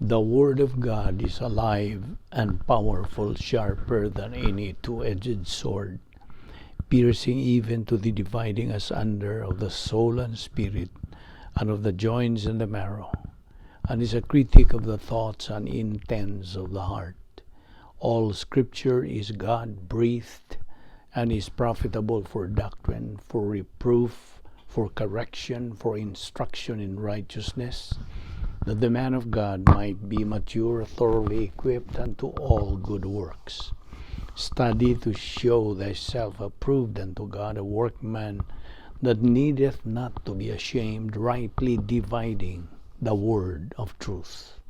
The Word of God is alive and powerful, sharper than any two-edged sword, piercing even to the dividing asunder of the soul and spirit, and of the joints and the marrow, and is a critic of the thoughts and intents of the heart. All Scripture is God-breathed and is profitable for doctrine, for reproof, for correction, for instruction in righteousness, that the man of God might be mature, thoroughly equipped unto all good works. Study to show thyself approved unto God, a workman that needeth not to be ashamed, rightly dividing the word of truth.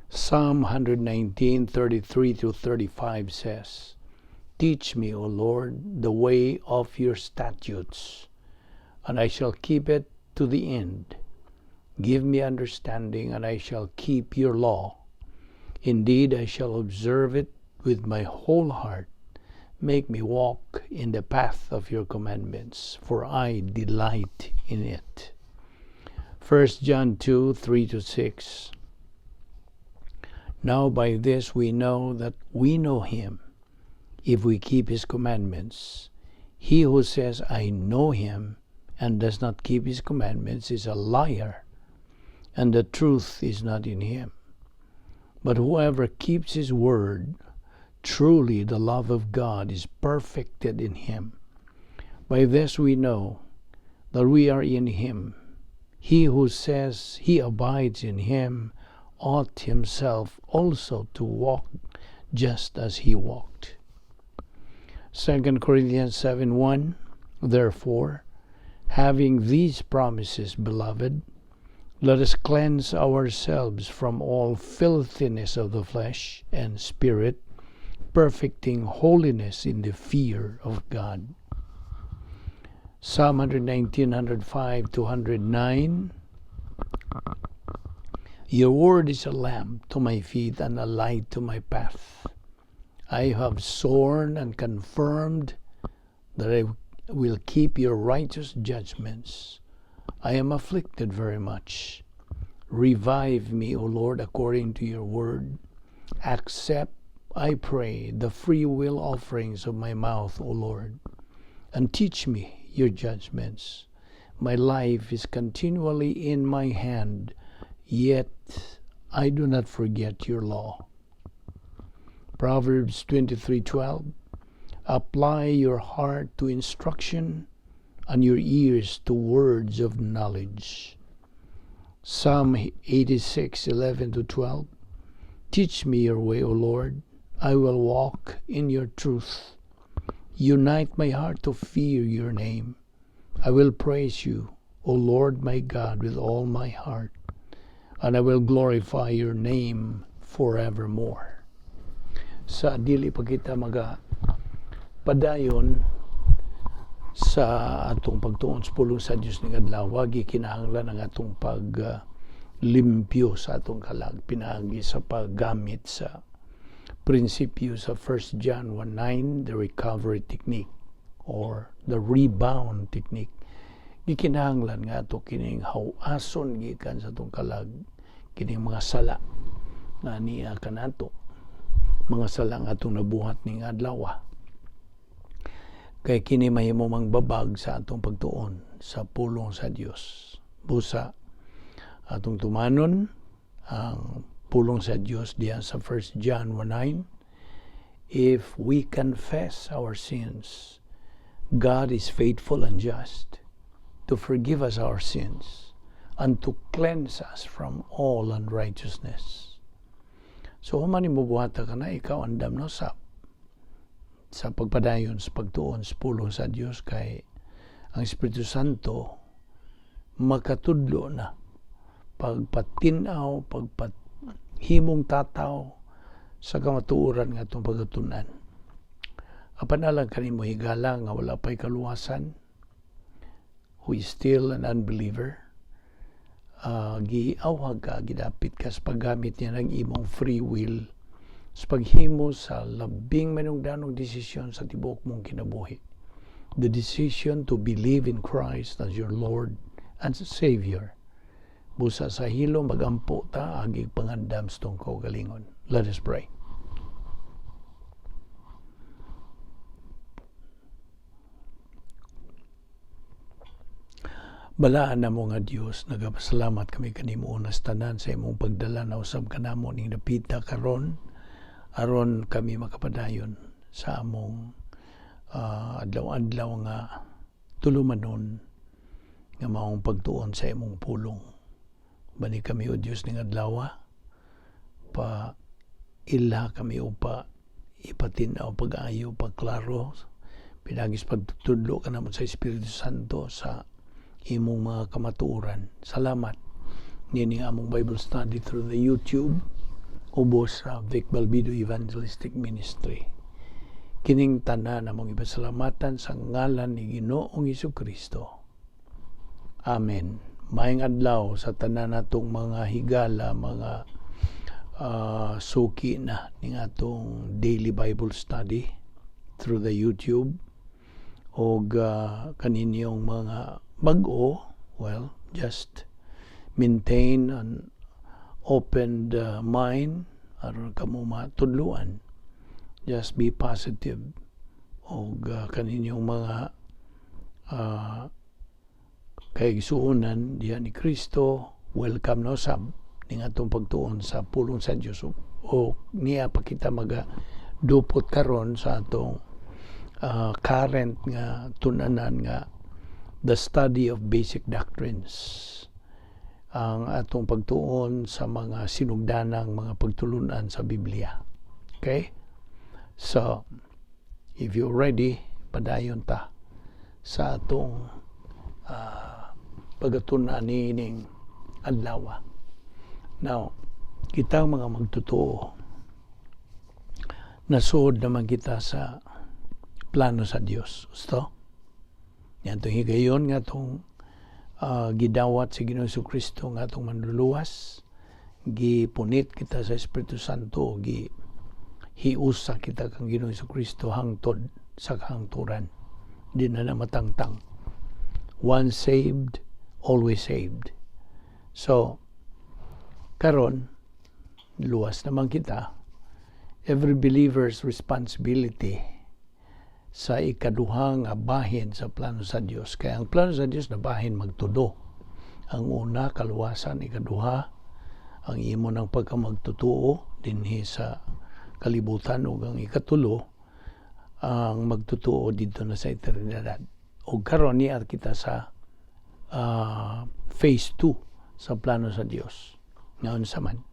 Psalm 119:33-35 says, Teach me, O Lord, the way of your statutes, and I shall keep it to the end. Give me understanding, and I shall keep your law. Indeed, I shall observe it with my whole heart. Make me walk in the path of your commandments, for I delight in it. 1 John 2:3-6. Now by this we know that we know him, if we keep his commandments. He who says, I know him, and does not keep his commandments is a liar, and the truth is not in him. But whoever keeps his word, truly the love of God is perfected in him. By this we know that we are in him. He who says he abides in him ought himself also to walk just as he walked. 2 Corinthians 7:1. Therefore, having these promises, beloved, let us cleanse ourselves from all filthiness of the flesh and spirit, perfecting holiness in the fear of God. Psalm 119:105-109. Your word is a lamp to my feet and a light to my path. I have sworn and confirmed that I will keep your righteous judgments. I am afflicted very much. Revive me, O Lord, according to your word. Accept, I pray, the free will offerings of my mouth, O Lord, and teach me your judgments. My life is continually in my hand, yet I do not forget your law. Proverbs 23:12. Apply your heart to instruction, and your ears to words of knowledge. Psalm 86:11-12. Teach me your way, O Lord. I will walk in your truth. Unite my heart to fear your name. I will praise you, O Lord my God, with all my heart, and I will glorify your name forevermore. Sa dili pa kita padayon sa atong pagtuon sa pulong sa Dios ning adlaw, gikinahanglan ang atong paglimpyo sa atong kalag, pinaagi sa paggamit sa prinsipyo sa 1 John 1:9, the recovery technique or the rebound technique. Gikinahanglan nga ato kining hawason gikan sa atong kalag, kining mga sala nga niya kanato, mga sala nga atong nabuhat ning adlaw. Kay kini mahimo mang babag sa atong pagtuon sa pulong sa Dios. Busa atong tumanon ang pulong sa Dios diyan sa 1 John 1:9. If we confess our sins, God is faithful and just to forgive us our sins and to cleanse us from all unrighteousness. So human mo buhata ka na ikaw andam no sa pagpadayon sa pagtuon sa pulong sa Dios, kay ang Espiritu Santo makatudlo na pagpatinaw, pagpathimong tataw sa kamatuoran nga itong pagatunan. Apan alang kanimo higala nga wala pa'y kaluwasan, who is still an unbeliever, giawhag ka, gidapit ka sa paggamit niya ng imong free will sa paghimo sa labing manungdanong desisyon sa tibuok mong kinabuhi. The decision to believe in Christ as your Lord and Savior Busa sa hilo magampo ta agig pangandam sa tong kaugalingon. Let us pray. Balaan na mo nga Dios, nagapasalamat kami kanimo na tanan sa imong pagdala na usab kanamo ning napita karon aron kami makapadayon sa among adlaw-adlaw nga tulumanon nga maong pagtuon sa imong pulong. Bani kami o Dios ning adlaw pa ila kami upa ipatinaw pag-ayo pagklaro pinagis pagtudlo kanamo sa Espiritu Santo sa imong mga kamatuoran. Salamat nining among Bible study through the YouTube ubos sa Vic Balbido Evangelistic Ministry. Kining tanan among ipasalamatan sa ngalan ni Ginoong Jesucristo. Amen. Maayong adlaw sa tanan natong mga higala, mga suki na ning atong daily Bible study through the YouTube o kaninyong mga bag-o, well, just maintain an opened mind aron kamo matudluan. Just be positive o kaninyong mga kaigsuonan diha ni Kristo, welcome na usab ning atong pagtuon sa pulong sa Dios o niya pa kita dupot karon sa atong current nga tunanan nga the study of basic doctrines, ang atong pagtuon sa mga sinugdanang mga pagtulunan sa Biblia. Okay? So, if you're ready, padayon ta sa atong pagatunan nining adlaw. Now, kita mga magtotoo, nasod naman kita sa plano sa Dios. Gusto? Yan itong higayon nga itong gidawat si Ginoong Jesucristo nga itong manluluwas, gipunit kita sa Espiritu Santo, hiusa kita kang Ginoong Jesucristo hangtod sa kahangturan. Di na matangtang. Once saved, always saved. So, karon luwas naman kita. Every believer's responsibility sa ikaduha nga bahin sa plano sa Dios. Kaya ang plano sa Dios na bahin magtudo. Ang una, kaluwasan, ikaduha, ang imo ng pagkamagtutuo dinhi sa kalibutan ug ang ikatulo, ang magtutuo dito na sa eternidad. O karon niya kita sa phase 2 sa plano sa Dios. Ngayon saman,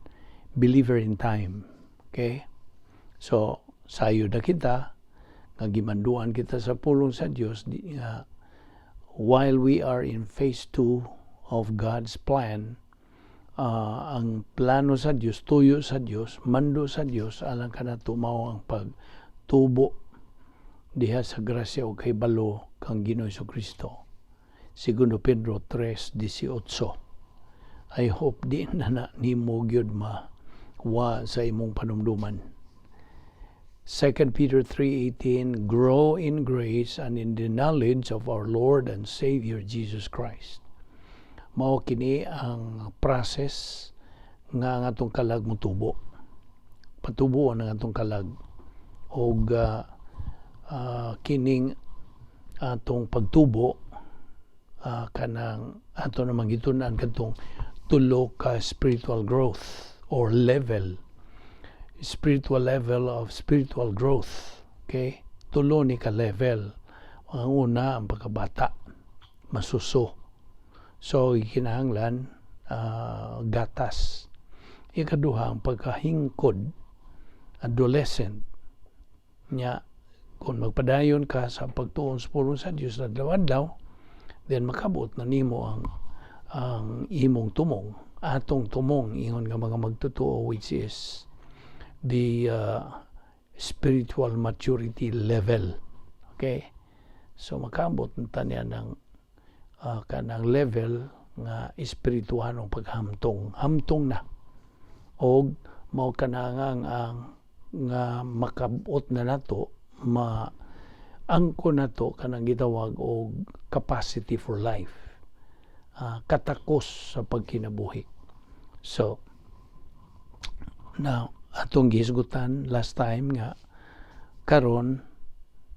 believer in time. Okay? So, sayo na kita, nagimanduan kita sa pulong sa Dios while we are in phase 2 of God's plan. Ang plano sa Dios, tuyo sa Dios, mando sa Dios, alang ka na tumaw ang pagtubo diha sa grasya o kay balo kang Ginoong Jesucristo. Segundo Pedro 3:18. I hope di na nimo gyud wa sa imong panumduman. 2 Peter 3:18, grow in grace and in the knowledge of our Lord and Savior Jesus Christ. Mao kini ang process nga ang atong kalag mutubo. Patubuan ang atong kalag og kining atong pagtubo kanang ato namang gitunan kadtong tulo ka spiritual growth or spiritual level of spiritual growth. Okay? Tulo ni ka level. Ang una, ang pagkabata, masuso. So, kinahanglan gatas. Ikaduha, ang pagkahingkod, adolescent. Nya, kung magpadayon ka sa pagtuon sa pulong sa Diyos na adlaw-adlaw, then makabot na nimo ang imong tumong. Atong tumong, ingon nga mga magtutuo, which is the spiritual maturity level. Okay? So, makabot na tanya ng kanang level nga espirituhanong paghamtong. Hamtong na. O mao kanangang nga makabot na nato, maangko na to kanang gitawag og capacity for life. katakos sa pagkinabuhi. So, now, atong gisgutan last time nga, karon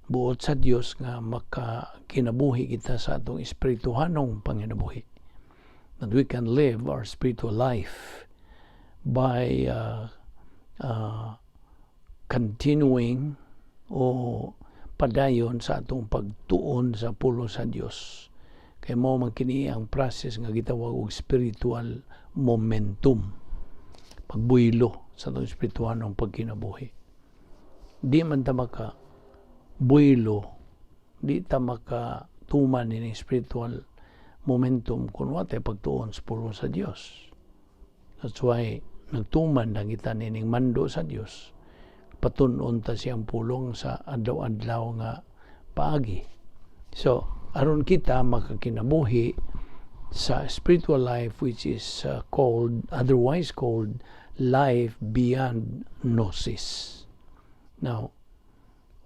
buot sa Dios nga makakinabuhi kita sa atong espirituhanong panginabuhi. That we can live our spiritual life by continuing o padayon sa atong pagtuon sa pulo sa Dios. Kay mo man kini ang process nga gitawag og spiritual momentum. Pagbuylo sa atong espirituhanong pagkinabuhi. Di man ta maka buylo, di ta makatuman ini spiritual momentum kung wate pagtuon sa pulo sa Dios. That's why nagtuman lang kita nining mando sa Dios. Patunon ta siyang pulong sa adlaw-adlaw nga paagi. So, aron kita makakinabuhi sa spiritual life which is otherwise called life beyond gnosis. Now,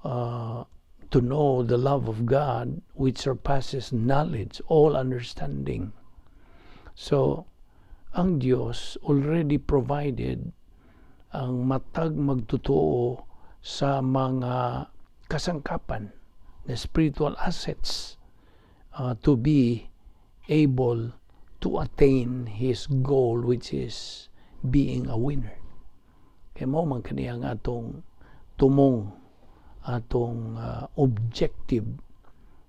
to know the love of God which surpasses knowledge, all understanding. So, ang Diyos already provided ang matag magtotoo sa mga kasangkapan, the spiritual assets to be able to attain His goal which is being a winner. Kaya mo man kaniyang atong tumong atong objective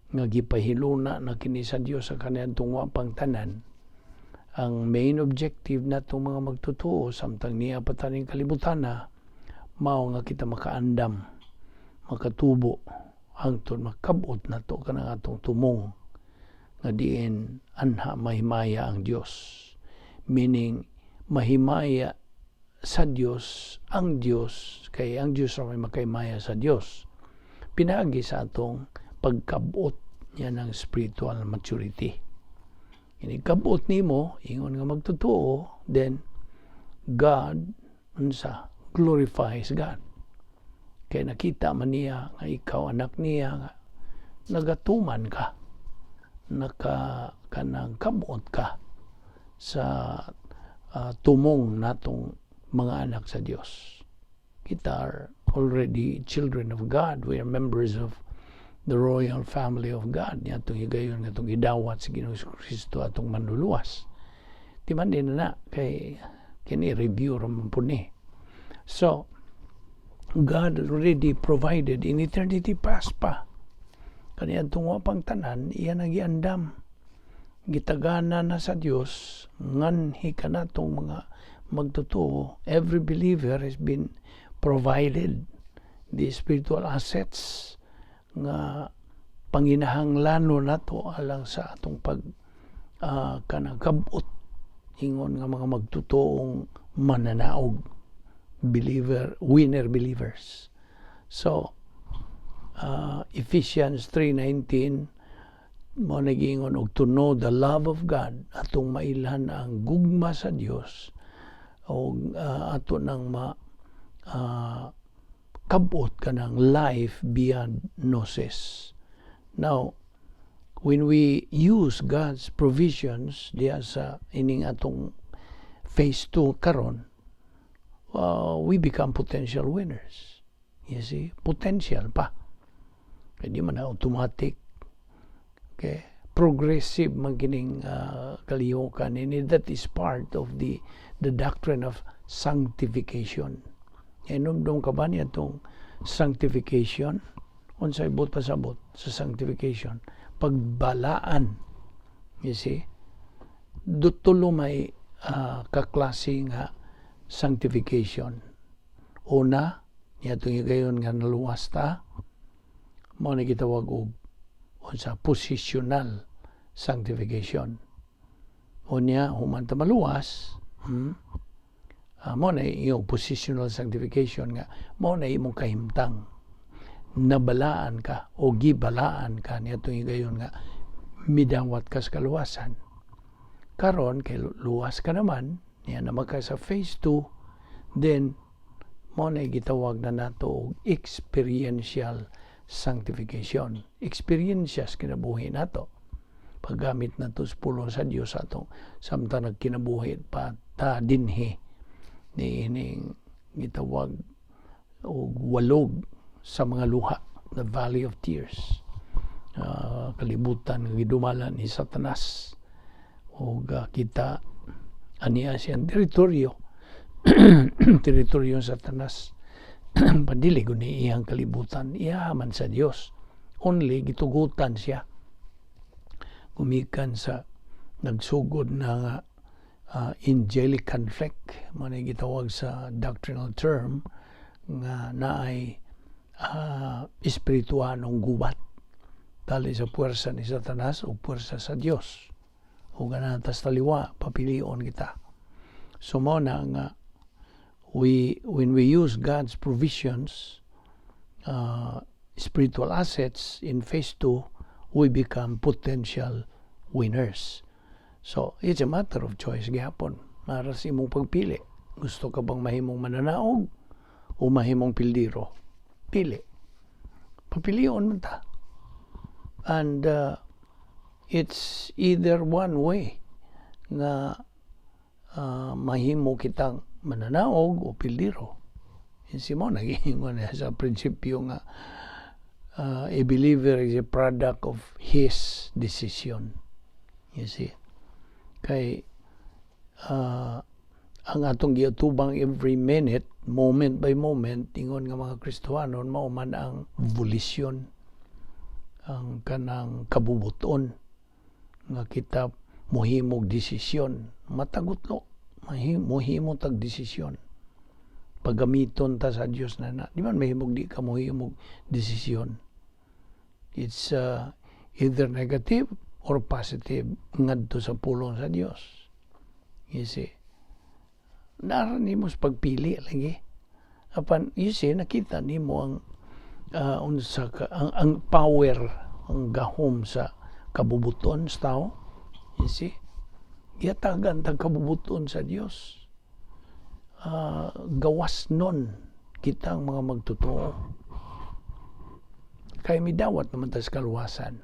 nga gipahiluna na kini sa Dios sa kaniyang tungwa pang tanan. Ang main objective natong mga magtutuo samtang niya pataning kalibutan na mao nga kita makaandam, makatubo hangtod makabot nato kanang atong tumong nga diin anha mahimaya ang Dios. Meaning mahimaya sa Dios ang Dios, kay ang Dios ra may makaimaya sa Dios. Pinaagi sa atong pagkabot niya ng spiritual maturity. Inikabot nimo ingon nga magtotoo, then God glorifies God. Kaya nakita man niya nga ikaw anak niya nga nagatuman ka, kanang kabot ka sa tumong natong mga anak sa Dios. Kita are already children of God. We are members of the royal family of God. Atong higayon nga itong idawat sa Ginoong Kristo atong manluluwas. Di man din na kay kini-review raman po ni. So, God already provided in eternity past pa. Kaniya itong wapang tanan, iyan nagiandam. Gitagana na sa Dios, nganhi ka na itong mga magtotoo. Every believer has been provided the spiritual assets nga panginahanglanon nato alang sa atong kanagabot ingon nga mga magtutoong mananaog, winner believers. So Ephesians 3:19 mo nagingon og to know the love of God, atong mailhan ang gugma sa Dios o ato nang kabot ka ng life beyond gnosis. Now, when we use God's provisions diya sa ining atong phase 2 karon, we become potential winners. You see? Potential pa. Hindi man na automatic. Okay? Progressive magining kalihukan. And that is part of the doctrine of sanctification. Inumdum ka ba niya itong sanctification? Unsay bot pasabot sa sanctification? Pagbalaan. You see? Dutulo may kaklase nga sanctification. Una, niya itong higayon nga naluwas ta, mo na gitawag og sa positional sanctification. O niya, human ta maluwas, mo na yung positional sanctification nga, mo na imong kahimtang nabalaan ka o gibalaan ka niya itong higayon nga midawat ka sa kaluwasan. Karon kay luwas ka naman, niya naman ka sa phase 2, then mo na gitawag na nato og experiential sanctification. Experiences kinabuhi nato. paggamit na to sa pulong sa Dios atong samtang nagkinabuhi pa ta dinhi ni ining gitawag og walog sa mga luha, the Valley of Tears. Kalibutan nga gidumalan ni Satanas og kita aniya siyang teritoryo teritoryo ng Satanas padili gud ni iyang kalibutan iyaman sa Dios, only gitugutan siya gumikan sa nagsugod na angelic conflict mo na gitawag sa doctrinal term nga naay espirituanong gubat dali sa puwersa ni Satanas o puwersa sa Dios o ganatas taliwa papilion kita. So mo na nga when we use God's provisions, spiritual assets in phase 2, we become potential winners. So it's a matter of choice gihapon. Maras imong pagpili. Gusto ka bang mahimong mananaog o mahimong pildiro? Pili. Papilion man ta. And it's either one way nga mahimo kitang mananaog o pildiro. Insi mo naging sa prinsipyo nga a believer is a product of his decision. You see? Kay ang atong giatubang every minute, moment by moment, ingon nga mga Kristohanon, mao man ang volition, ang kanang kabubuton nga kita mohimog desisyon, matagutlo, mohimo tag desisyon. Paggamiton ta sa Dios na di man mahimog di ka mohimog desisyon. It's either negative or positive ngadto sa pulong sa Dios. You see, naran nimo sa pagpili lagi. Apan you see, nakita nimo ang unsa ka ang power, ang gahom sa kabubuton sa tao. You see, yatagan tag kabubuton sa Dios. Gawas nun kitang mga magtotoo. Kaya midawat naman tas kaluwasan.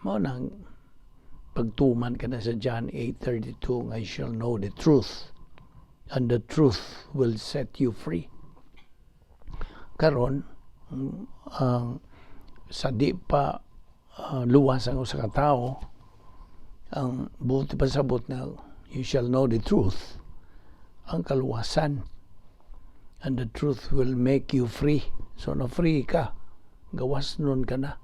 Mao nang pagtuman ka na sa John 8:32, I shall know the truth, and the truth will set you free. Karon sa di pa luwas ang usa ka tawo, ang buti pa sabot na you shall know the truth, ang kaluwasan, and the truth will make you free. So na free ka, gawas nun ka na.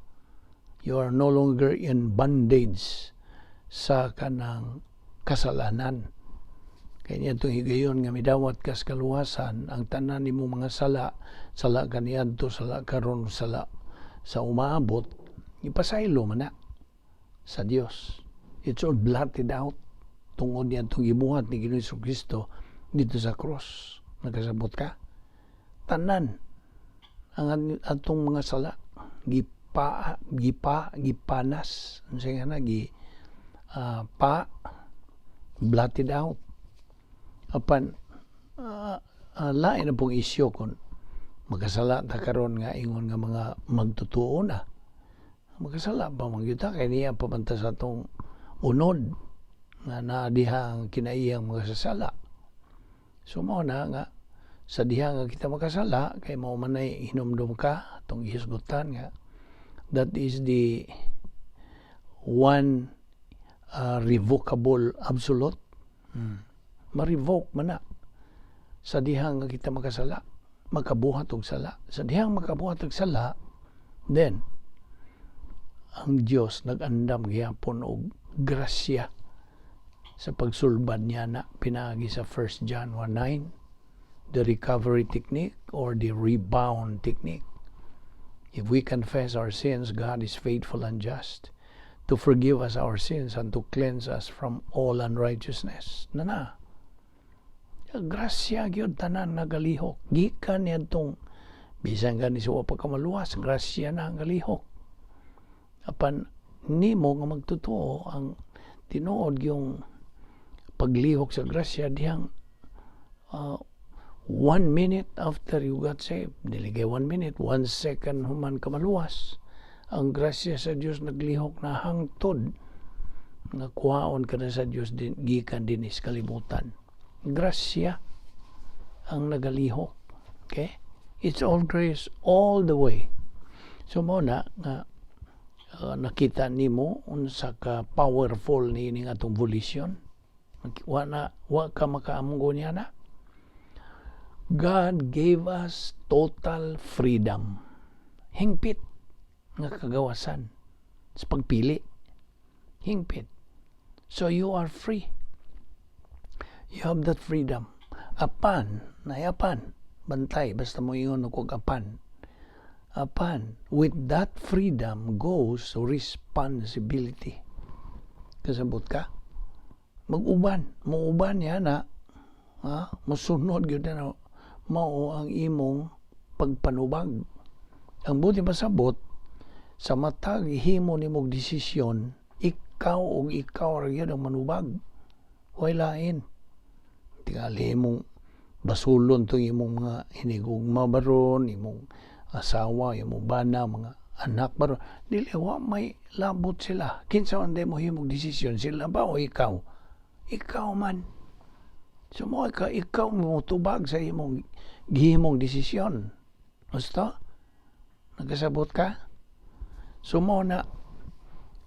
You are no longer in bondage sa kanang kasalanan. Kaya itong higayon nga midawat kas kaluwasan, ang tanan nimo mga sala kaniadto, sala karon, sala sa umaabot, ipasaylo man na sa Dios. It's all blotted out tungod niya itong gibuhat ni Ginoong Jesucristo dito sa cross. Nagkasabot ka? Tanan ang atong mga sala gipanas unsay nga blotted out. Apan lain na pong isyo kung magkasala ta karon nga ingon nga mga magtutuo na. Magkasala pa man gyud ta kay niya pamanta sa atong unod nga naadiha ang kinaiyang mga sasala. So mao na nga sa diha nga kita makasala kay mao man ay hinumdum ka atong ihisgutan nga that is the one revocable absolute. Ma-revoke man na sa diha nga kita makasala, makabuhat og sala. Sa diha makabuhat og sala, then ang Dios nag-andam gyapon og grasya sa pagsulbad niya na pinaagi sa 1 John 1:9, the recovery technique or the rebound technique. If we confess our sins, God is faithful and just to forgive us our sins and to cleanse us from all unrighteousness. Nana, grasya gyud tanan nagalihok. Gikan niyadtong bisan gani sa pagkamaluwas, grasya na ang galihok. Apan nimo nga magtotoo ang tinuod yung paglihok sa grasya dihang 1 minute after you got saved, diligay 1 minute, 1 second human kamaluwas, ang grasya sa Dios naglihok na hangtod nga kuhaon ka na sa Dios din gikan dinis kalibutan. Grasya ang nagalihok. Okay? It's all grace all the way. So mo na nga nakita nimo unsa ka powerful ni ning atong volition. Wa ka makaamgo niya na. God gave us total freedom. Hingpit nga kagawasan sa pagpili. Hingpit. So you are free. You have that freedom. Apan, bantay, basta mo yun kung apan. With that freedom goes responsibility. Kasabot ka? Mag-uban yan na, musunod yun na, mao ang imong pagpanubag. Ang buti pasabot, sa matag himo ni mong desisyon, ikaw rin ang manubag. Huwag lain. Tingali mong basulon itong imong mga hinigugma baron, imong asawa, imong bana, mga anak baron. Dili, may labot sila. Kinsa anday mo himong desisyon, sila ba o ikaw? Ikaw man. So mo ikaw mo tubag sa imong gihimong desisyon. Basta? Nagkasabot ka? So mo na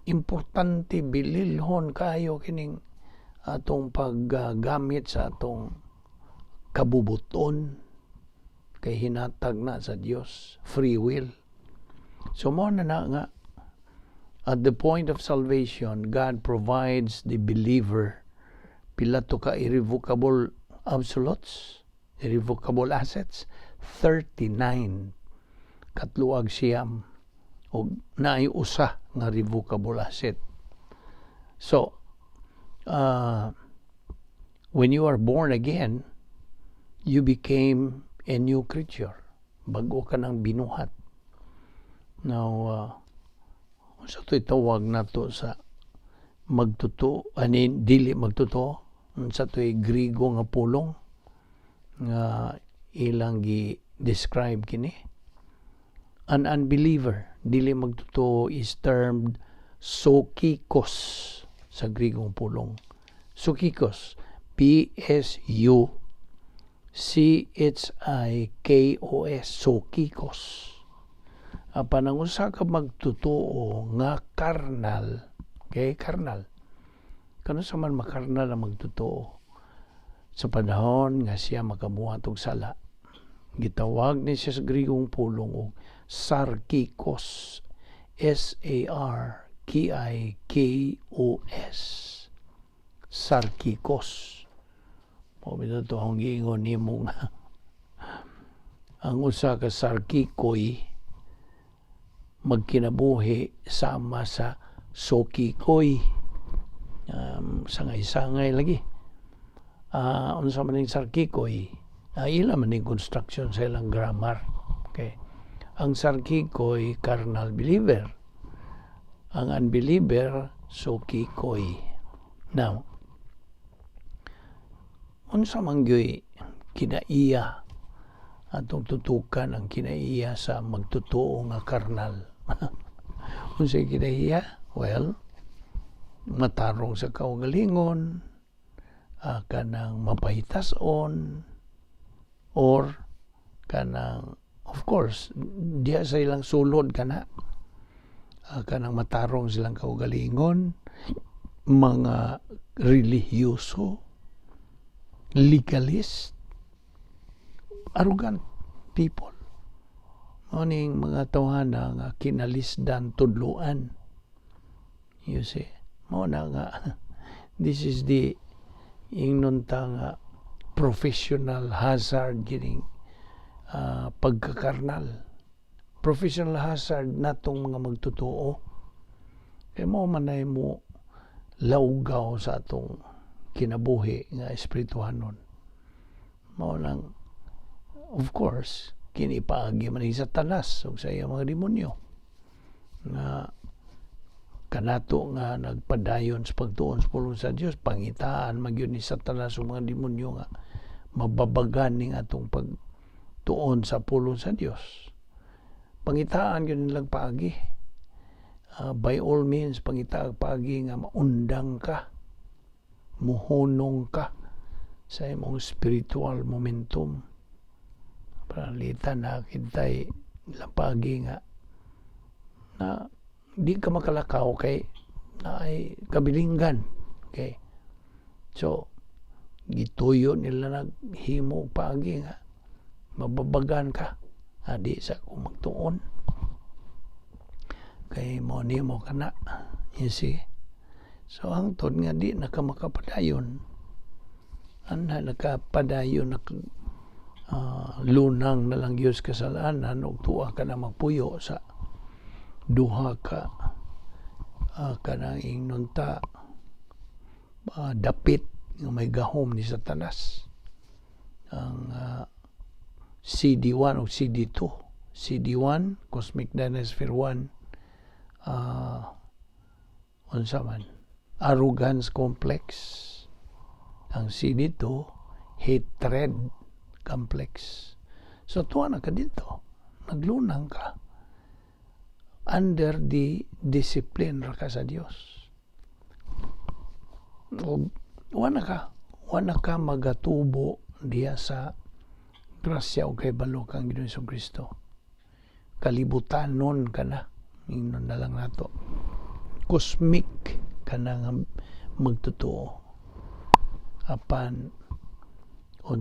importante bililhon kayo kining atong paggamit sa atong kabubuton kay hinatag na sa Dios, free will. So mo na nga at the point of salvation, God provides the believer pila to ka irrevocable absolutes, irrevocable assets, 39 katluag siyam o naay usa nga revocable asset. So when you are born again, you became a new creature. Bago ka nang binuhat. Now, sa ito'y tawag na to sa magtuto, dili magtuto, sa ito'y Grigo nga pulong, nga ilang gi-describe kini. An unbeliever, dili magtuto, is termed sokikos sa Grigong pulong. Sokikos, P-S-U-C-H-I-K-O-S, sokikos. Apan ang usa ka magtutuo nga karnal, okay, karnal. Kano sa man makarnal ang magtutuo? Sa panahon nga siya makabuhat og sala, gitawag ni siya sa Grigong pulong og sarkikos, S-A-R-K-I-K-O-S, sarkikos. Pabida to ang giingon ni mong ang usa ka sarkikoy magkinabuhi sama sa sokikoy. Sangay-sangay lagi. Unsa man ning sarkikoy, ila man ning construction sa ilang grammar. Okay. Ang sarkikoy, carnal believer. Ang unbeliever, sokikoy. Now, unsa man gyoy kinaiya atong tutukan ang kinaiya sa magtutuo nga karnal. Unsa kinaiya? Well, matarong sa kaugalingon, kanang mapahitason, or kanang, of course, diya sa ilang sulod kana, kanang matarong silang kaugalingon, mga relihiyoso, legalist, arrogant people. Maning mga tawhana nga kinalisdan tudluan. You see, mo na nga this is the ingnon ta nga professional hazard gining pagkakarnal. Professional hazard natong mga magtutuo. Kaya mo manay mo laugaw sa atong kinabuhi nga espirituhanon. Mao lang, of course, kinipaagi man ni Satanas o sa iyang mga demonyo nga kanato nga nagpadayon sa pagtuon sa pulong sa Dios, pangitaan magyud ni Satanas o mga demonyo nga mababagan ning atong pagtuon sa pulong sa Dios. Pangitaan yun nilang paagi. by all means, pangita pagi nga maundang ka, muhunong ka sa imong spiritual momentum. Panalitan na kitay lapagi nga na di ka makalakaw kay na ay kabilinggan. Okay? So, gituyo nila naghimo pagi nga mababagan ka. Adi sa kung magtuon. Kay mo nimo kana. You see? So, ang tod nga di nakamakapadayon. Anha nakapadayon lunang na lang Diyos kasalanan o tuwa ka na magpuyo sa duha ka kanang inunta dapit nga may gahom ni Satanas. Ang CD1 o CD2. CD1, Cosmic Dinosphere 1, unsa man, Arrogance Complex. Ang CD2, Hatred Complex. So, tuwa na ka dito. Naglunang ka. Under the discipline ra ka sa Dios. Wala ka magatubo diya sa grasya o kay balo kang Ginoong Kristo. Kalibutanon ka na. Ingnon na lang nato. Cosmic ka na nga magtotoo. Apan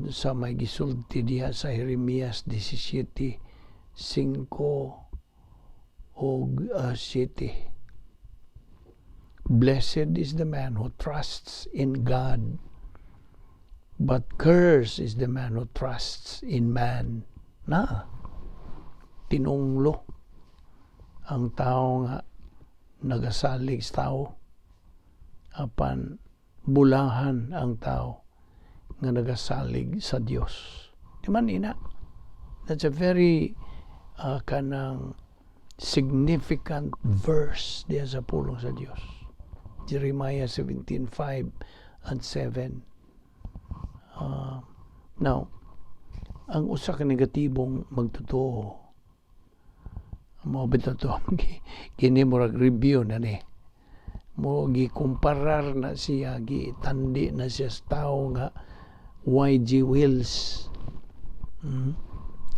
sa may gisulti diha sa Jeremias 17:5 o 7. Blessed is the man who trusts in God, but cursed is the man who trusts in man. Na, tinunglo ang tao nga nagasalig sa tao, apan bulahan ang tao nga nagasalig sa Dios. Di man ina? That's a very kanang significant verse diya sa pulong sa Dios. Jeremiah 17:5 and 7. Now, ang usa ka negatibong magtotoo mo bitaw to kini murag review na ni mo gikumparar na siya gitandi na siya sa tao nga YG Wills.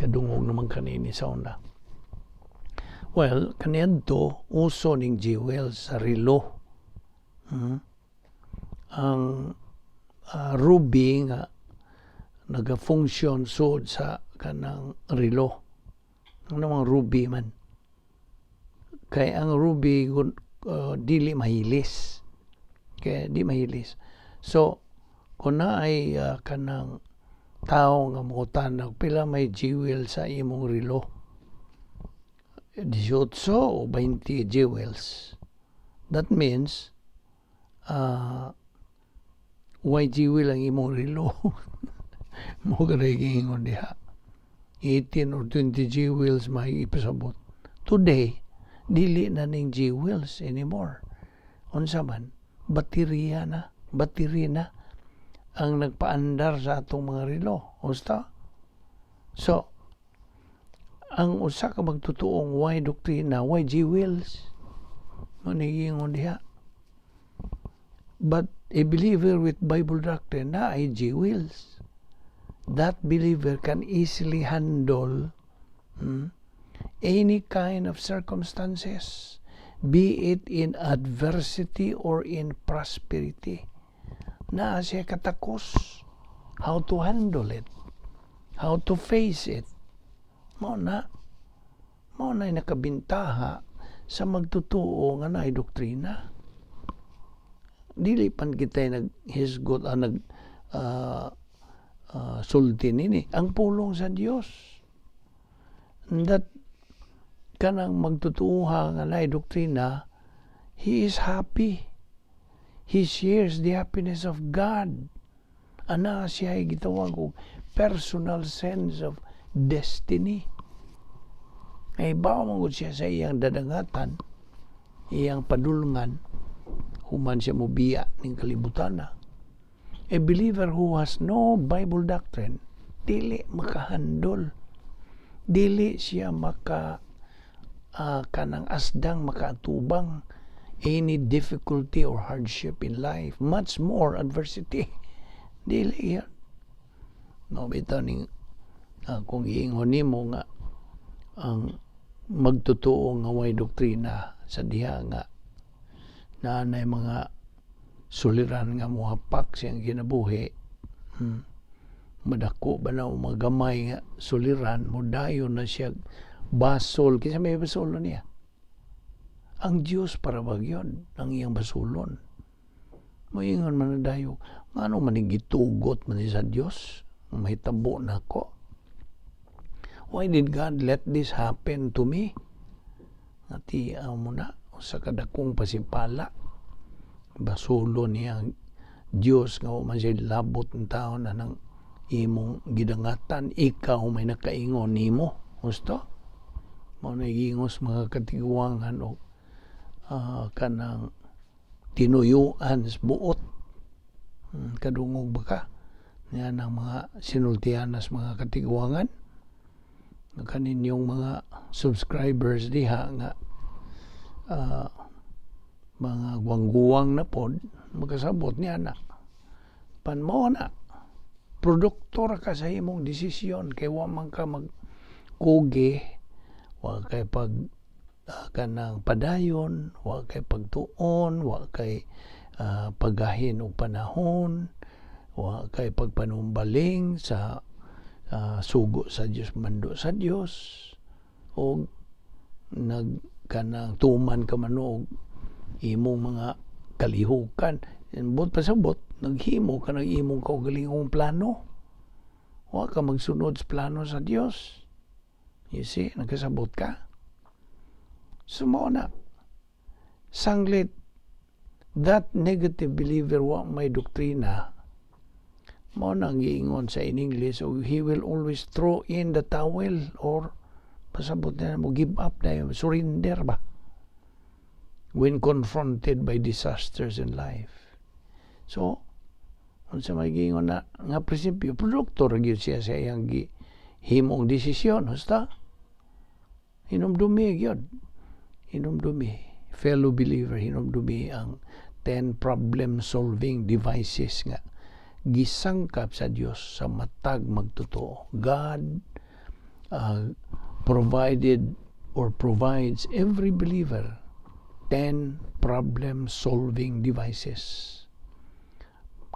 Kadungog naman kanini sa una. Well, kaniyadto uso ning G Wills sa relo. Ang ruby nga naga-function sud sa kanang relo. Ano namang ruby man? Kay ang ruby dili mahilis. Kaya di mahilis. So, kung na ay kanang tao nga mutanag pila may jewel sa imong relo, 18 o 20 jewels. That means why jewel ang imong relo? Mo ganay ingon diha. 18 or 20 jewels may ipasabot. Today, dili na ning jewels anymore. Unsa man, battery na ang nagpaandar sa atong mga relo. Usta? So, ang usa ka magtutuong why doktrina, why jewels? Manigingon diha. But a believer with Bible doctrine na ay jewels. That believer can easily handle any kind of circumstances, be it in adversity or in prosperity. Na siya katakos how to handle it, how to face it. Mao na nakabintaha sa magtutuo nga naay doktrina. Dili pan kita naghisgot sulti nini ang pulong sa Dios. That kanang magtutuha nga naay doktrina, he is happy. He shares the happiness of God. Ana siya ay gitawag og personal sense of destiny. Ay bawang siya sa iyang dadangatan, iyang padulngan, human siya mobiya ning kalibutan na. A believer who has no Bible doctrine, dili makahandol. Dili siya kanang asdang makaatubang any difficulty or hardship in life, much more adversity. Dili yan. No, bitaw ning kung iingon nimo nga ang magtotoo nga way doktrina sa diha nga naanay mga suliran nga mohapak siyang kinabuhi, madako ba na magamay nga suliran mo dayon na siya basol kinsa may basolon niya. Ang Dios para bagyon ang iyang basulon. Moingon man na dayo ngano man gitugot man sa Dios mahitabo nako. Why did God let this happen to me? Ngati mo na sa kadakong pasipala basulon niya Dios nga man siya labot ng tao na ng imong gidangatan, ikaw may nakaingon nimo. Gusto? Mo na gingos mga katiguangan o kanang tinuyuan sa buot. Kadungog ba ka? Yan ang mga sinultianas mga katiguangan. Kaninyong mga subscribers diha nga mga guwang-guwang na pod magkasabot niya na. Panmo na. Produktor ka sa imong desisyon kay wa man ka magkugi, wa kay pag kanang padayon, wa kay pagtuon, wa kay pagahin og panahon, wa kay pagpanumbaling sa sugo sa Dios, mando sa Dios, o kanang tuman ka manog imong mga kalihukan. Bot pasabot naghimo ka ng imong kaugalingong plano, wa ka magsunod sa plano sa Dios. You see, nagkasabot ka. Sumo na sanglit that negative believer wa may doktrina mo nang giingon sa in English, so he will always throw in the towel or pasabot na mo give up na yun, surrender ba when confronted by disasters in life. So unsa may giingon na nga prinsipyo produkto ra gyud siya sa iyang himong desisyon, basta hinumdumi gyud, hinumdumi fellow believer, hinumdumi ang 10 problem solving devices nga gisangkap sa Dios sa matag magtotoo. God provided or provides every believer 10 problem solving devices.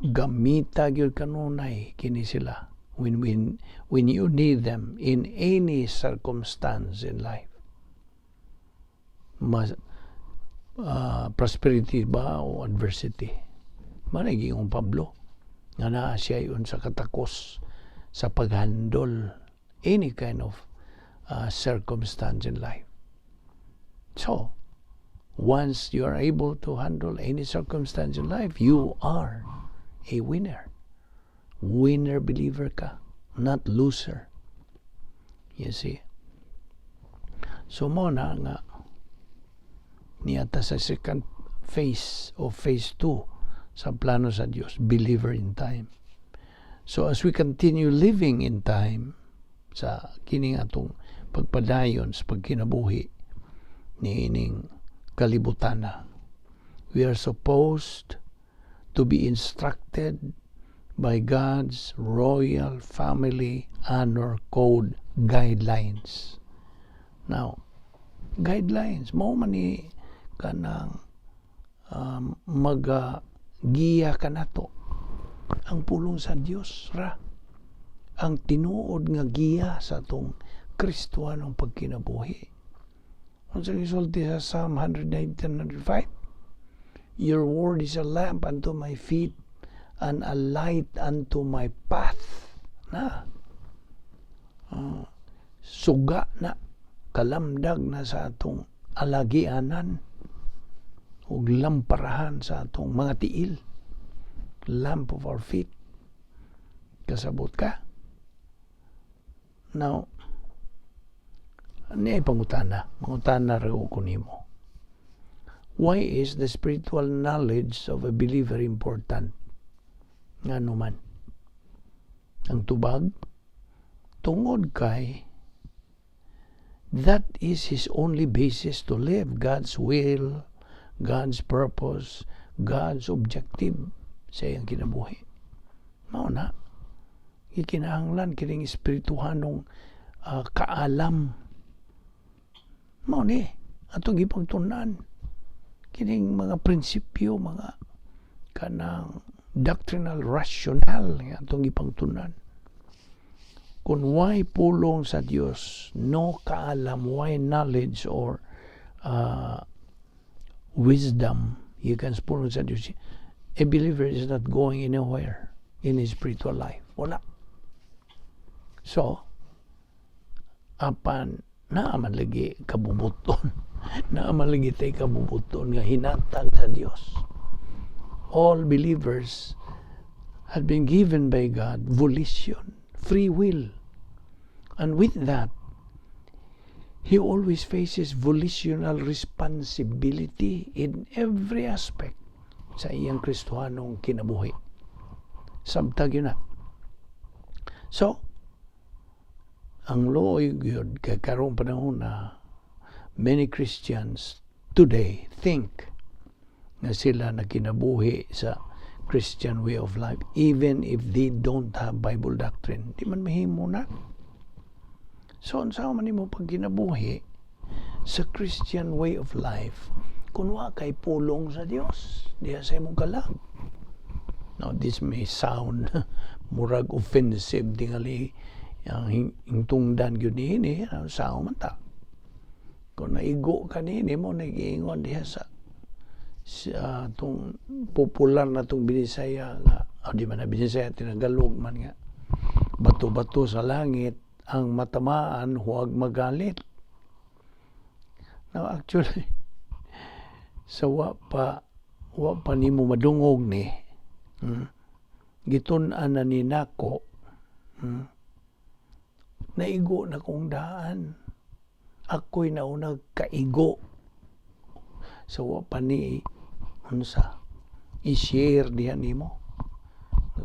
Gamita gyud kanunay kini sila when you need them in any circumstance in life. Prosperity ba o adversity. Manay giingon Pablo nga naa siya yun sa katakos sa paghandle any kind of circumstance in life. So, once you are able to handle any circumstance in life, you are a winner. Winner believer ka, not loser. You see? So, mo na nga niyata sa second phase o phase 2 sa plano sa Diyos, believer in time. So as we continue living in time sa kining atong pagpadayon sa pagkinabuhi niining kalibutan na, we are supposed to be instructed by God's royal family honor code guidelines. Now, guidelines mao man ni kanang giya ka nato ang pulong sa Dios ra, ang tinuod nga giya sa atong Kristiyanong pagkinabuhi. Unsa gisulti sa Psalm 119:105, your word is a lamp unto my feet and a light unto my path. Na suga na, kalamdag na sa atong alagianan ug lamparahan sa atong mga tiil, lamp of our feet. Kasabot ka. Now, niya pangutana ra ko nimo. Why is the spiritual knowledge of a believer important? Ngano man? Ang tubag tungod kay That is his only basis to live. God's will, God's purpose, God's objective sa iyang kinabuhi. Mao na. Ikinahanglan kining espirituhanong kaalam. Mao ni atong gipagtun-an kining mga prinsipyo, mga kanang doctrinal rational nga atong gipagtun-an. Kung why pulong sa Dios, no kaalam, why knowledge or wisdom, you can pulong sa Dios, a believer is not going anywhere in his spiritual life. Wala. So, apan naaman lagi kabubuton, naaman lagi tayo kabubuton nga hinatag sa Dios. All believers have been given by God volition, free will. And with that, he always faces volitional responsibility in every aspect sa iyang Kristohanong kinabuhi. Sabtag yun na. So, ang looy yun, kay karong panahon na many Christians today think na sila na kinabuhi sa Christian way of life, even if they don't have Bible doctrine. Di man mahimo na. So, saan man mo pag kinabuhi sa Christian way of life, kung wa kay pulong sa Dios, diya sa imong kalag. Now, this may sound murag offensive, tingali ang hingtungdan yun ni sao man ta. Kung naigo ka ni mo, nag-iingon diya sa itong popular na itong Bisaya nga, di man na Bisaya, tinagalog man nga, bato-bato sa langit, ang matamaan, huwag magalit. Now, actually, sa wa pa ni mo madungog ni, gitun-an na ni nako, naigo na kong daan. Ako'y naunag kaigo. Sa wa pa ni, unsa, i-share diyan nimo.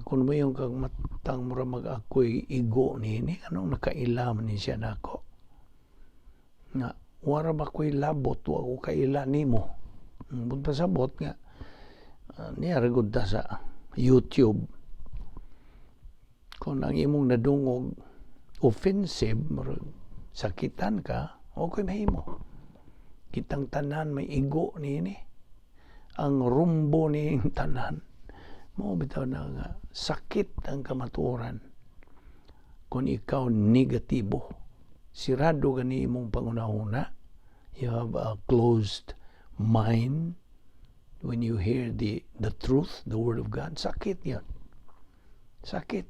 Kung mo yung kag matang mura mag-ako'y igo ni, anong nakailam ni siya nako? Nga, wara ba ko'y labot, wa ko kaila nimo. Bunta sa bot nga, niya ragod ta sa YouTube. Kung ang imong nadungog, offensive, sakitan ka, okay mahimo. Kitang tanan may igo ni. Ang rumbo ni tanan. Mo bitaw na nga, sakit ang kamatuoran kung ikaw negatibo. Sirado gani imong pangunahuna. You have a closed mind when you hear the truth, the Word of God. Sakit yan. Sakit.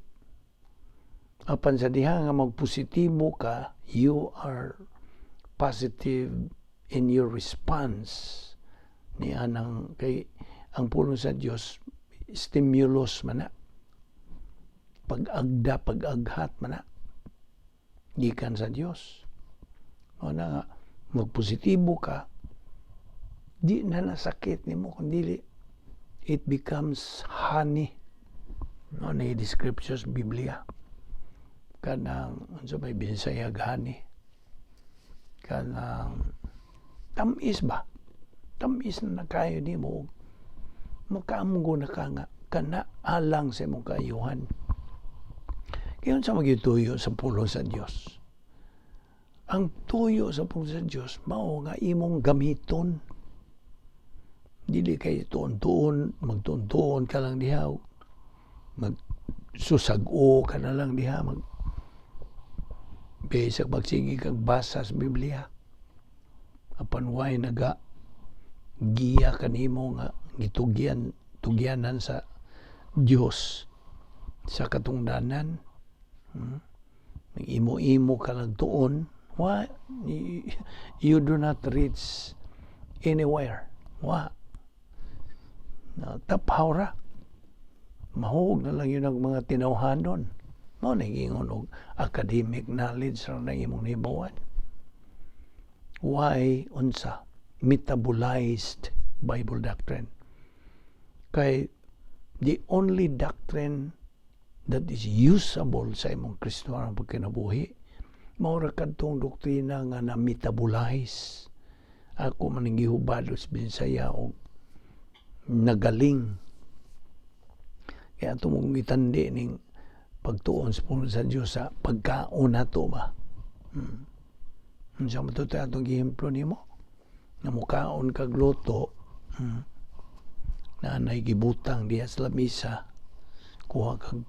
Apan sa diha nga magpositibo ka, you are positive in your response. Ni anang kay ang pulong sa Dios stimulus man na. Pag-agda, pag-aghat man na. Gikan sa Dios. O na nga, magpositibo ka, di na nasakit ni mo, kundi it becomes honey. No, na i-descriptions Biblia. Kanang, unsa may binsayag honey. Kanang, tamis ba? Tamis na nakayo ni mo. Makaamgo na ka nga, kana alang sa mong kaayuhan. Kaya sa magituyo sa pulong sa Diyos. Ang tuyo sa pulong sa Diyos, mao nga imong gamiton. Dili kay tuon-tuon, magtuon-tuon ka lang diha, magsusag-o ka na lang diha, bisag magsigi kag basa sa Biblia. Apan way naga giya kanimo nga gitugyanan sa Dios sa katungdanan. Nag-imo-imo ka lang tuon, you do not reach anywhere. Tapaw ra. Mahog na lang yun ang mga tinawhanon. Nag-ingon og academic knowledge ra na imong nibuan. Why unsa metabolized Bible doctrine? Kay the only doctrine that is usable sa imong Kristohanong pagkinabuhi Maura kadtong doktrina nga na-metabolize. Ako man ang gihubad sa Visayan o nagaling. Kaya ito mong itandi ning pagtuon sa Diyos sa pagkaon nato ba. Sa matutoy atong gihemplo nimo na mukaon kag luto na naigibutang diha sa lamisa, kuha kag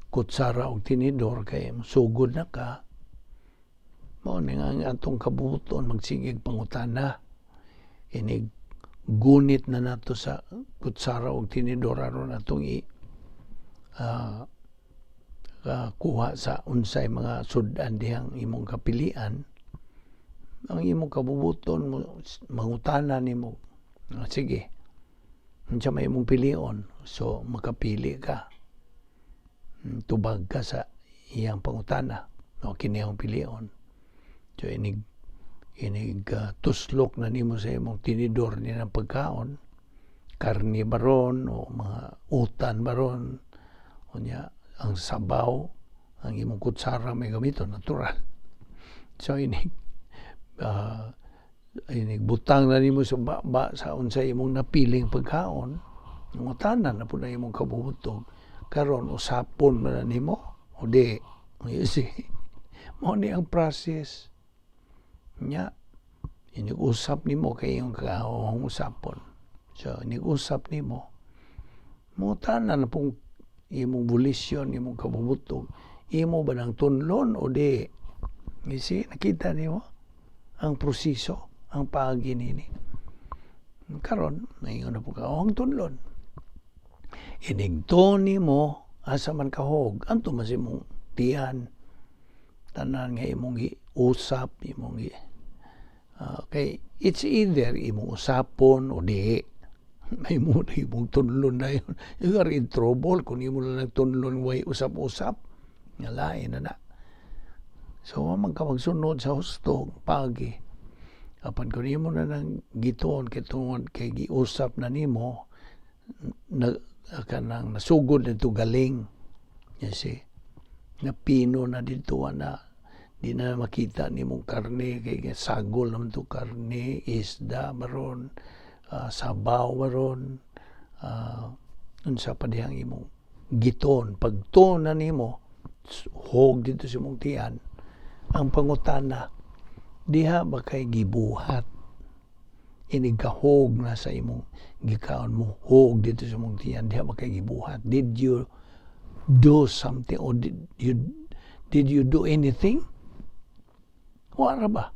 kutsara o tinidor kay sugod na ka. Mao ni nga atong kabuton magsigig pangutana. Inig gunit na nato sa kutsara o tinidor aron atong kuha sa unsay mga sudan dihang imong kapilian. Ang imong kabubuton mangutana nimo, sige, unsa may imong pilion, so makapili ka, tubag ka sa iyang pangutana, o kini ang pilion. So inig tuslok na nimo sa imong tinidor niya ng pagkaon, karni baron o mga utan baron, o niya ang sabaw, ang imong kutsara may gamiton natural. So butang na nimo sa sa unsay imong napiling pagkaon, ngutanan na pud na imong kabubutog, karon usapon man na nimo o di. You see, mo ni ang process nya. Inig-usap nimo kay yung kahong usapon. So inig-usap nimo, ngutanan na pong imong volition, imong kabubutog, imo ba nang tunlon o di. You see, nakita nimo ang proseso, ang pagginini. Karon, ngayon na po ka, ang tunlon. Inigto nimo, asa man kahog, anto mas imong tiyan, tanan nga imong usap, imong okay, it's either imong usapon o di. May muna imong tunlon na yun. You are in trouble kung imo lang tunlon way usap-usap. Nga lain na. So, magsunod sa hustong, pagi. Apan kung imo na nang gituon, kay giusap na nimo, kanang nasugod na ito galing. Yes, napino na dito na, di na makita nimong karne, kay sagol naman ito karne, isda, maron, sabaw, maron, unsa pa dihang imong giton. Pagtuon na nimo, hog dito sa imong tiyan, ang pangutana, diha ba kay gibuhat? Inigahog na sa imong gikaon mo, hog dito sa imong tiyan, diha ba kay gibuhat? Did you do something or did you do anything? Wala ba?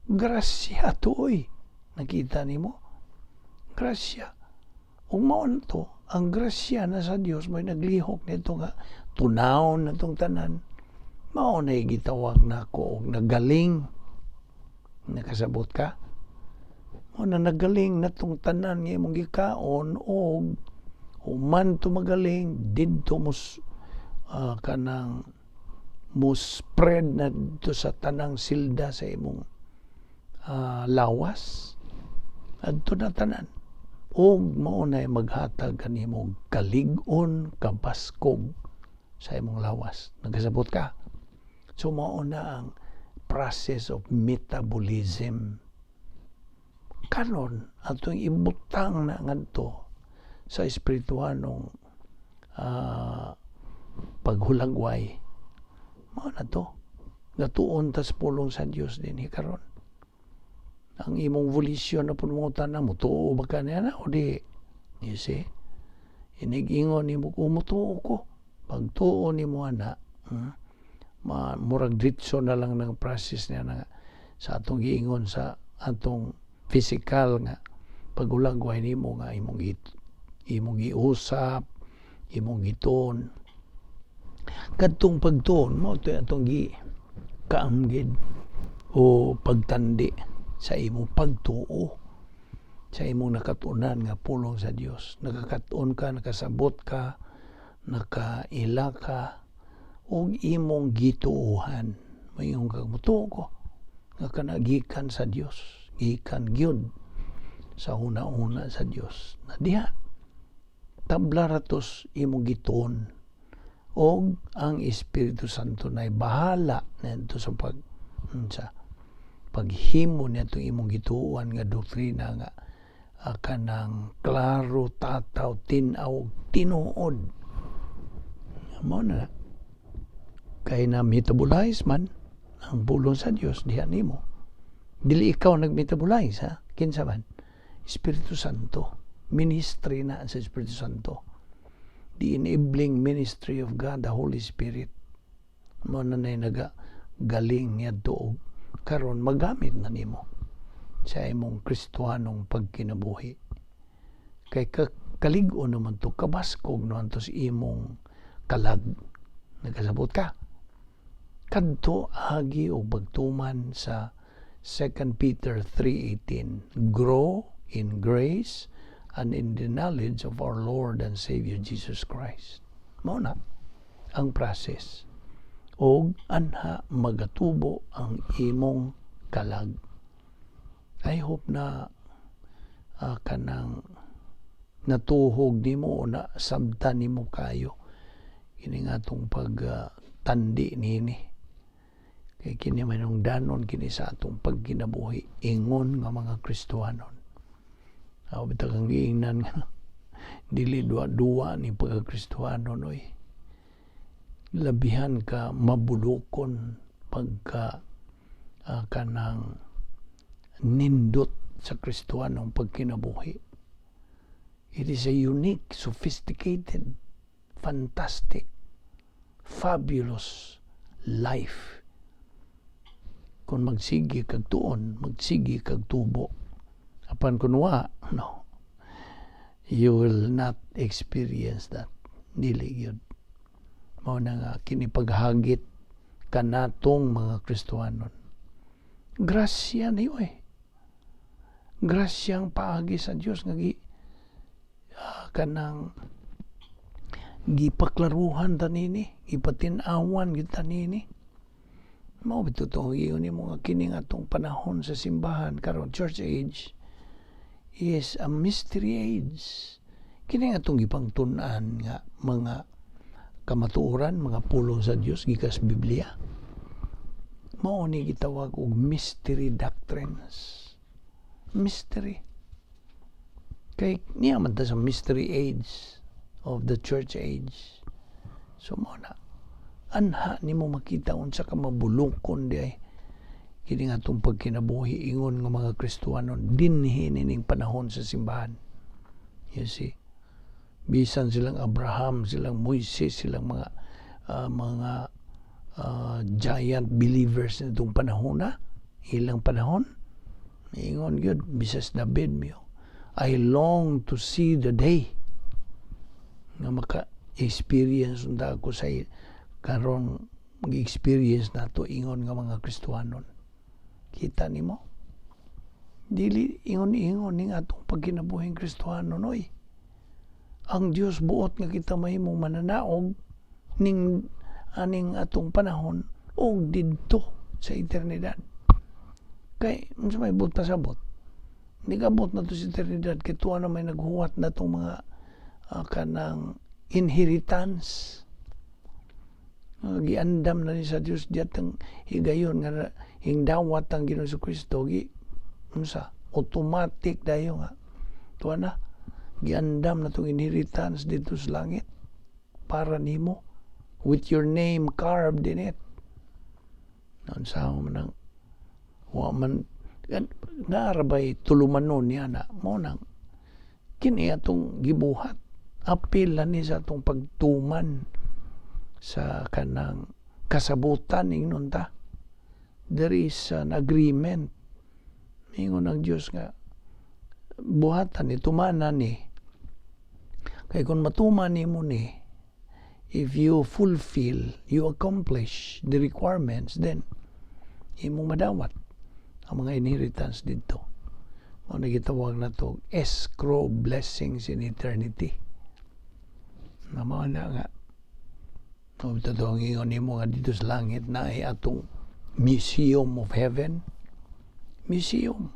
Grasya to'y. Nakita nimo? Grasya. Kung maon to, ang grasya na sa Dios may naglihok nito nga tunawon na tong tanan. Mao na gitawag na ko og nagaling. Nakasabot ka? Mao na nagaling na tong tanan nga imong gikaon og human to magaling didto kanang mo spread na dito sa tanang silda sa imong lawas adto na tanan. Og mao na maghatag kanimo kalig-on kabaskog sa imong lawas. Nagkasabot ka? So mao na ang process of metabolism. Karon atong ibutang na ngadto sa espirituhanong paghulagway. Mao na to. Gatuon tas pulong sa Dios din karon. Ang imong volition na pud mo tanan mo tuo ba kaniya na o di. You see? Inig-ingon nimo ko mutuo ko. Pag tuo nimo ana, murag ditso na lang ng process niya na sa atong giingon sa atong physical nga pagulagway nimo nga imong giusap, imong giton. Kadtong pagtuon mo to atong kaamgid o pagtandi sa imong pagtuo, sa imong nakatunan nga pulong sa Dios. Nakakatuon ka, nakasabot ka, nakaila ka, og imong gituuhan. Mayong kamutuo ko, nga kanagikan sa Dios, gikan gyud sa una-una sa Dios. Na diha, tabla ratos imong gituon o ang Espiritu Santo na bahala nito sa paghimo niya itong imong gituan nga doktrina nga kanang klaro, tataw, tinaw, tinuod. Mo na kay na metabolize man ang pulong sa Dios diha nimo. Dili ikaw nag-metabolize, ha? Kinsa man? Espiritu Santo. Ministry na sa Espiritu Santo. The enabling ministry of God, the Holy Spirit. Mo na nagagaling niya doog. Karon magamit na nimo sa imong Kristohanong pagkinabuhi. Kay kalig-o naman to, kabaskog naman to sa imong kalag. Nagkasabot ka. Kadto agi o bagtuman sa 2 Peter 3:18. Grow in grace and in the knowledge of our Lord and Savior Jesus Christ. Mao na ang process. Og anha magatubo ang imong kalag. I hope na kanang natuhog nimo o na sabtan nimo kayo kini nga atong pagtandi nini. Kay kini manong danon kini sa atong pagkinabuhi ingon nga mga Kristohanon. Bitaw kang giingnan nga dili duwa ni pagka-Kristohanon oy. Labihan ka mabulokon pagka kanang nindot sa Kristohanong pagkinabuhi. It is a unique, sophisticated, fantastic, fabulous life. Kung magsigi kag tuon, magsigi kag tubo. Apan kunwa, no, you will not experience that. Dili yun. Mao na nga kinipaghagit kanatong mga Kristohanon. Grasya niyo grasyang paagi sa Dios nga kanang gipaklaruhan tanini, gipatin-awan gid tanini. Mao bitaw to iyon ni mga kini nga atong panahon sa simbahan karon church age is a mystery age. Kini nga atong gipangtun-an nga mga kamatuoran, mga pulong sa Dios gikas Biblia. Mao ni gitawag og mystery doctrines. Mystery. Kay niya man ta sa mystery age of the church age. So mo na anha nimo makita unsa ka mabulungkon di ay kini nga atong pagkinabuhi ingon nga mga Kristohanon dinhi ning panahon sa simbahan. You see, bisan silang Abraham, silang Moises, silang mga giant believers nitong panahon na ilang panahon ingon gyud bisas David miyo, I long to see the day nga maka-experience unta ako sa karon mag-experience nato ingon nga mga Kristohanon. Kita nimo? Dili ingon-ingon ning atong pagkinabuhing Kristohanon oy. Ang Dios buot nga kita mahimong mananaog ning aning atong panahon og didto sa eternidad. Kay unsa may buot pasabot? Nigabot na to sa eternidad kay tuwa na may naghuwat na tong mga kanang inheritance. Giandam na ni sa Dios diatang higayon nga hingdawat ang Ginoong Kristo unsa automatic dayo nga tuwa na giandam na tong inheritance dito sa langit para nimo with your name carved in it. Unsa man nang wa man naarabay tulumanon niya na mo nang kini atong gibuhat apil ni sa atong pagtuman sa kanang kasabutan ingnon ta. There is an agreement ingon ang Dios nga buhatan ni tumanan ni kay kung matuman nimo ni if you fulfill, you accomplish the requirements, then imong madawat ang mga inheritance dito. Mao na gitawag na to escrow blessings in eternity. Mao na nga ito ang ingon nimo nga dito sa langit na ay atong museum of heaven. Museum.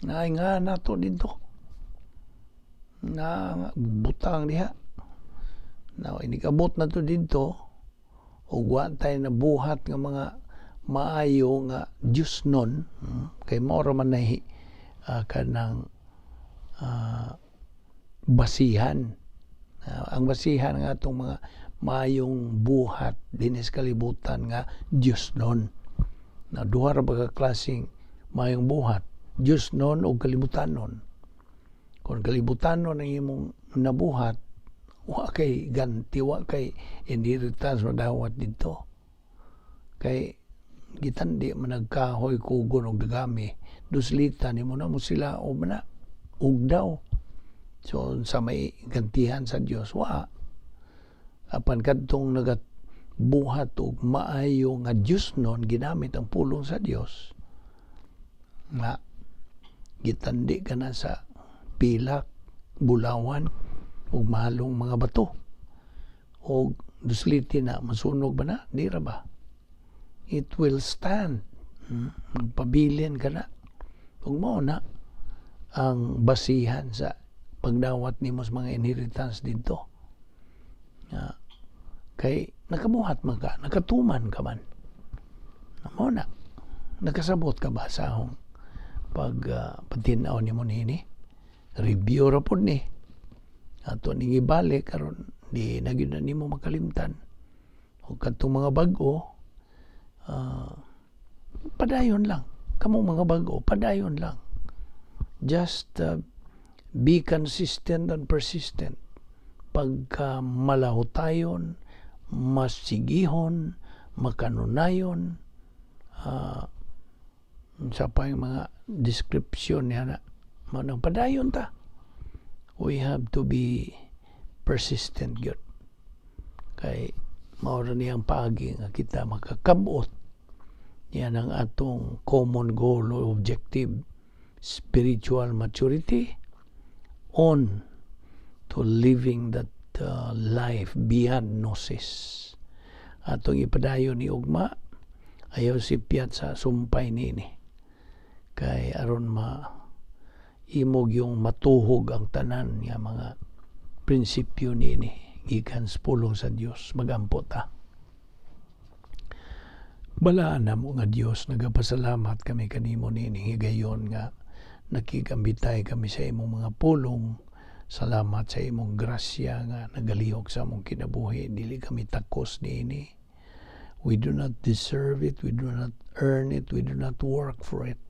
Na nga nato dito. Na butang diha. Now, inikabot na to dito, ug wa tayo nabuhat nga mga maayo nga Diyos nun, kay mora man nahi kanang basihan. Ang basihan nga itong mga maayong buhat dinis kalibutan nga Diyos nun. Na duha ra ba ka klaseng maayong buhat, Diyos nun o kalibutan nun. Kung kalibutan nun ang imong nabuhat, wa kay ganti, wa kay inheritance o dawat dito. Kay gitandi man nagkahoy kugon og dagami, duslitan nimo na mo sila o na ug daw. So sa may gantihan sa Dios wa. Apan kadtong buhat og maayo nga Dios non ginamit ang pulong sa Dios. Nga gitandi ka na sa pilak, bulawan ug mahalong mga bato. Og duslitin na masunog ba na? Di ra ba? It will stand. Magpabilin ka na. Huwag mo na ang basihan sa pagdawat nimo sa mga inheritance dito. Kay nakabuhat man ka, nakatuman ka man. Mo na. Nakasabot ka ba sa akong pagtinaw nimo nini? Review ra pod ni. Ato ning ibalik karon di na gyud nimo makalimtan. O kadtong mga bag-o padayon lang. Kamong mga bag-o, padayon lang. Just be consistent and persistent. Pagka malahutayon, masigihon, makanunayon, sa pa yung mga description niya na manang padayon ta. We have to be persistent yun. Kay maura niyang pagi nga kita makakabot. Yan ang atong common goal or objective, spiritual maturity on to living that life beyond gnosis. Atong ipadayon ni ugma, ayaw sipyat sa sumpay nini. Kay aron imog yung matuhog ang tanan nga mga prinsipyo nini gikan sa pulong sa Dios. Magampo ta. Balaan na mo nga Dios, nagapasalamat kami kanimo nini higayon nga nakikambitay kami sa imong mga pulong. Salamat sa imong grasya nga nagalihok sa among kinabuhi. Dili kami takos niini. We do not deserve it. We do not earn it. We do not work for it.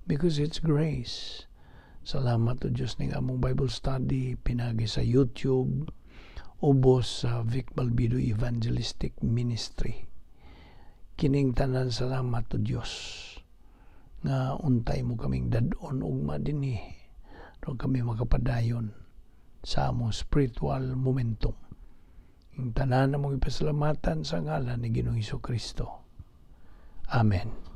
Because it's grace. Salamat to Diyos ning among Bible study pinagi sa YouTube ubos sa Vic Balbido Evangelistic Ministry. Kining tanan salamat to Diyos nga untay mo kaming dadon ugma dinhi. Ron kami makapadayon sa among spiritual momentum. Yung tanan na mong ipasalamatan sa ngalan ni Ginoong Hesukristo. Amen.